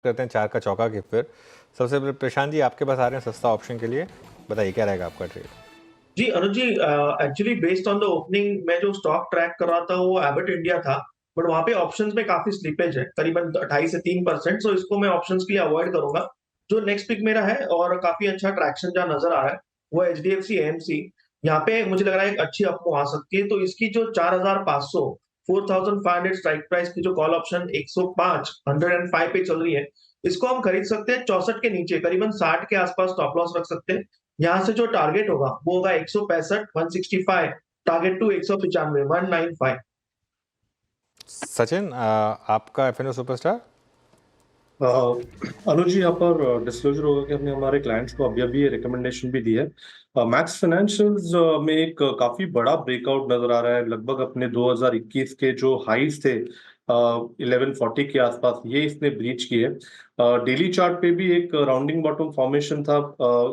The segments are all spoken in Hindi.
करते हैं 4 का चौका की फिर। सबसे पहले प्रशांत जी आपके पास आ रहे हैं सस्ता ऑप्शन के लिए, बताइए क्या रहेगा आपका ट्रेड? जी, Anuj ji, actually based on the opening मैं जो स्टॉक ट्रैक कर रहा था वो एबट इंडिया था, बट वहाँ पे ऑप्शंस में काफ़ी स्लिपेज है, करीबन 2.5 से 3%, सो इसको मैं ऑप्शंस के लिए अवॉइड करूँगा। जो नेक्स्ट पिक मेरा है और काफ़ी अच्छा ट्रैक्शन जहाँ नज़र आ रहा है, वो एचडीएफसी एएमसी। यहाँ पे मुझे लग रहा है एक अच्छी अपमूव आ सकती है, तो इसकी जो 4,500 4,500 स्ट्राइक प्राइस की जो कॉल ऑप्शन 105 105 पे चल रही है, इसको हम खरीद सकते हैं 64 के नीचे, करीबन 60 के आसपास स्टॉप लॉस रख सकते हैं। यहाँ से जो टारगेट होगा वो होगा 165 165, टारगेट टू 195 195। सचिन आपका एफएनओ सुपरस्टार? अ, अनुज जी, यहाँ पर डिस्क्लोजर होगा कि हमने हमारे क्लाइंट्स को अभी अभी ये रिकमेंडेशन भी दी है। मैक्स फाइनेंशियल्स में एक काफी बड़ा ब्रेकआउट नजर आ रहा है, लगभग अपने 2021 के जो हाइस थे 1140 के आसपास, ये इसने ब्रीच किए। डेली चार्ट पे भी एक राउंडिंग बॉटम फॉर्मेशन था,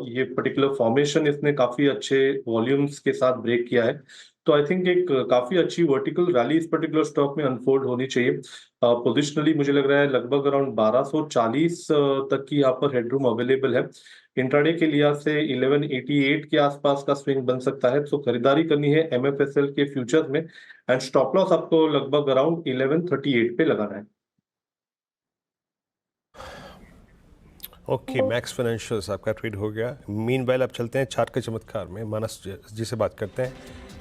ये पर्टिकुलर फॉर्मेशन इसने काफी अच्छे वॉल्यूम्स के साथ ब्रेक किया है। तो आई थिंक एक काफी अच्छी वर्टिकल रैली इस पर्टिकुलर स्टॉक में अनफोल्ड होनी चाहिए। पोजिशनली मुझे लग रहा है लगभग अराउंड 1240 तक की यहाँ पर हेडरूम अवेलेबल है। इंट्राडे के लिहाज से 1188 के आसपास का स्विंग बन सकता है, तो खरीदारी करनी है एमएफएसएल के फ्यूचर्स में। एंड स्टॉप लॉस आपको लगभग अराउंड 1138 पे लगाना है। ओके, मैक्स फाइनेंशियल्स आपका ट्रेड हो गया। मीनवाइल आप चलते हैं चार्ट के चमत्कार में, मानस जी से बात करते हैं।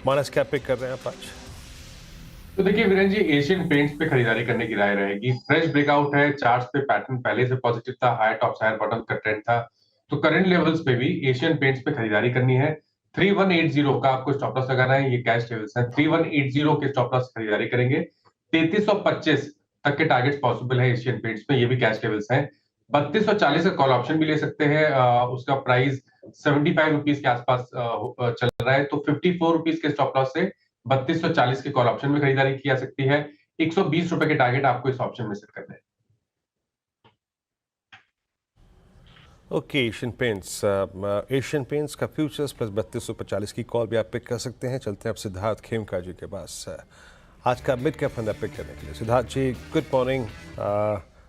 मानस, क्या पिक कर रहे हैं आप आज? तो देखिए वीरेंद्र जी, एशियन पेंट्स पे खरीदारी करने की राय रहेगी। फ्रेश ब्रेकआउट है, चार्ट्स पे पैटर्न पहले से पॉजिटिव था, हायर टॉप हायर बॉटम का ट्रेंड था, तो करंट लेवल्स पे भी एशियन पेंट्स पे खरीदारी करनी है। 3180 का आपको स्टॉप लॉस लगाना है, ये कैश लेवल्स है। 3180 के स्टॉप लॉस खरीदारी करेंगे। 3325 तक के टारगेट्स पॉसिबल है एशियन पेंट्स में, ये भी कैश लेवल्स हैं। 3240 का कॉल ऑप्शन भी ले सकते हैं, उसका प्राइस 75 रुपीज के आसपास चल रहा है, तो 54 रुपीज के स्टॉप लॉस से 3240 के कॉल ऑप्शन में खरीदारी की जा सकती है। 120 रुपए के टारगेट आपको इस ऑप्शन में सेट करना है। ओके, एशियन पेंट्स का फ्यूचर्स प्लस 3240 की कॉल भी आप पिक कर सकते हैं। चलते हैं आप सिद्धार्थ खेमका जी के पास आज का मिड कैप फंड आप पिक करने के लिए। सिद्धार्थ जी, गुड मॉर्निंग।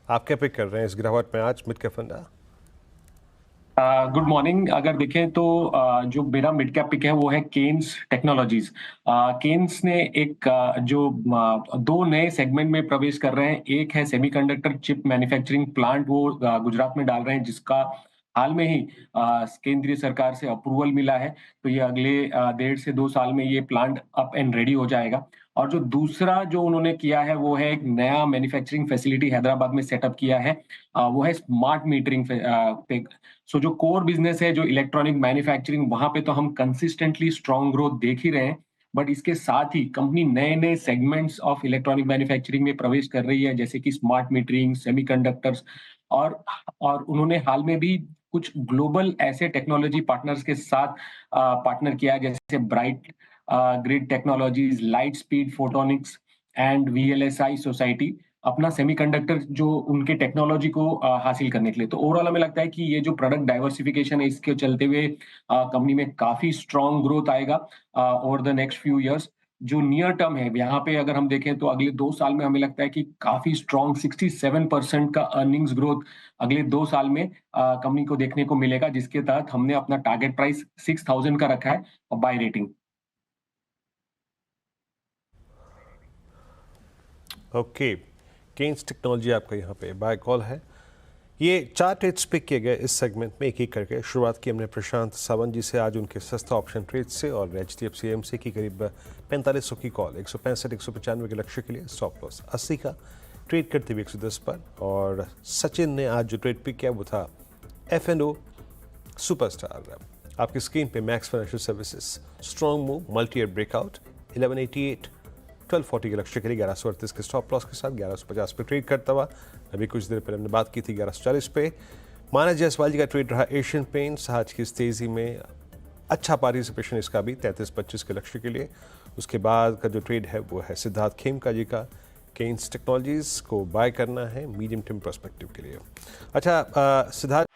आप क्या पिक कर रहे हैं इस गिरावट में आज mid cap fund? Good morning. अगर देखें तो जो मेरा मिड कैप पिक है वो है केन्स टेक्नोलॉजीज। केन्स ने एक जो दो नए सेगमेंट में प्रवेश कर रहे हैं। एक है सेमीकंडक्टर चिप मैन्युफैक्चरिंग प्लांट, वो गुजरात में डाल रहे हैं, जिसका हाल में ही केंद्रीय सरकार से अप्रूवल मिला है। तो ये अगले 1.5 से 2 साल में ये प्लांट अप एंड रेडी हो जाएगा। और जो दूसरा जो उन्होंने किया है वो है एक नया मैन्युफैक्चरिंग फैसिलिटी हैदराबाद में सेटअप किया है, वो है स्मार्ट मीटरिंग पे। सो जो कोर बिजनेस है, जो इलेक्ट्रॉनिक मैन्युफैक्चरिंग, वहां पे तो हम कंसिस्टेंटली स्ट्रॉन्ग ग्रोथ देख ही रहे हैं, बट इसके साथ ही कंपनी नए नए सेगमेंट्स ऑफ इलेक्ट्रॉनिक मैन्युफैक्चरिंग में प्रवेश कर रही है, जैसे कि स्मार्ट मीटरिंग, सेमीकंडक्टर्स। और और उन्होंने हाल में भी कुछ ग्लोबल ऐसे टेक्नोलॉजी पार्टनर्स के साथ पार्टनर किया है, जैसे bright grid technologies, light speed photonics and VLSI society, अपना सेमीकंडक्टर जो उनके टेक्नोलॉजी को हासिल करने के लिए। तो ओवरऑल हमें लगता है कि ये जो प्रोडक्ट डाइवर्सिफिकेशन है, इसके चलते हुए कंपनी में काफी स्ट्रॉन्ग ग्रोथ आएगा over the next few years. जो नियर टर्म है, यहाँ पे अगर हम देखें तो अगले 2 साल में हमें लगता है कि काफी स्ट्रॉन्ग 67% का अर्निंग्स ग्रोथ अगले 2 साल में कंपनी को देखने को मिलेगा, जिसके तहत हमने अपना टारगेट प्राइस 6000 का रखा है और buy rating. Okay, Kaynes technology आपका यहाँ पे बाय कॉल है। ये 4 ट्रेड्स पिक किए गए इस सेगमेंट में, एक एक करके। शुरुआत की हमने प्रशांत सावंत जी से आज उनके सस्ता ऑप्शन ट्रेड से, और एचडीएफसी एएमसी की करीब 4500 की कॉल 165 195 के लक्ष्य के लिए। स्टॉप लॉस 80 का, ट्रेड करते हुए 110 पर। और सचिन ने आज जो ट्रेड पिक किया वो था एफएनओ सुपरस्टार। आपकी स्क्रीन पे max financial services, strong move, multi year breakout, 1188 1240 के लक्ष्य के लिए 1138 के स्टॉप लॉस के साथ 1150 पे ट्रेड करता हुआ। अभी कुछ देर पहले हमने बात की थी 1140 पे। मानस जायसवाल जी का ट्रेड रहा एशियन पेंट्स। आज की इस तेजी में अच्छा पार्टिसिपेशन इसका भी 3325 के लक्ष्य के लिए। उसके बाद का जो ट्रेड है वो है सिद्धार्थ खेमका जी का, केन्स टेक्नोलॉजीज को बाय करना है मीडियम टर्म पर्सपेक्टिव के लिए। अच्छा सिद्धार्थ,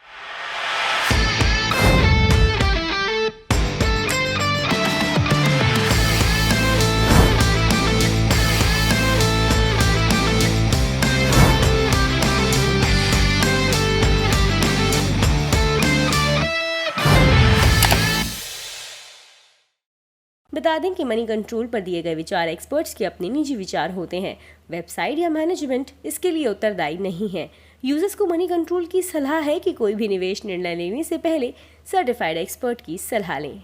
बता दें कि मनी कंट्रोल पर दिए गए विचार एक्सपर्ट्स के अपने निजी विचार होते हैं। वेबसाइट या मैनेजमेंट इसके लिए उत्तरदायी नहीं है। यूजर्स को मनी कंट्रोल की सलाह है कि कोई भी निवेश निर्णय लेने से पहले सर्टिफाइड एक्सपर्ट की सलाह लें।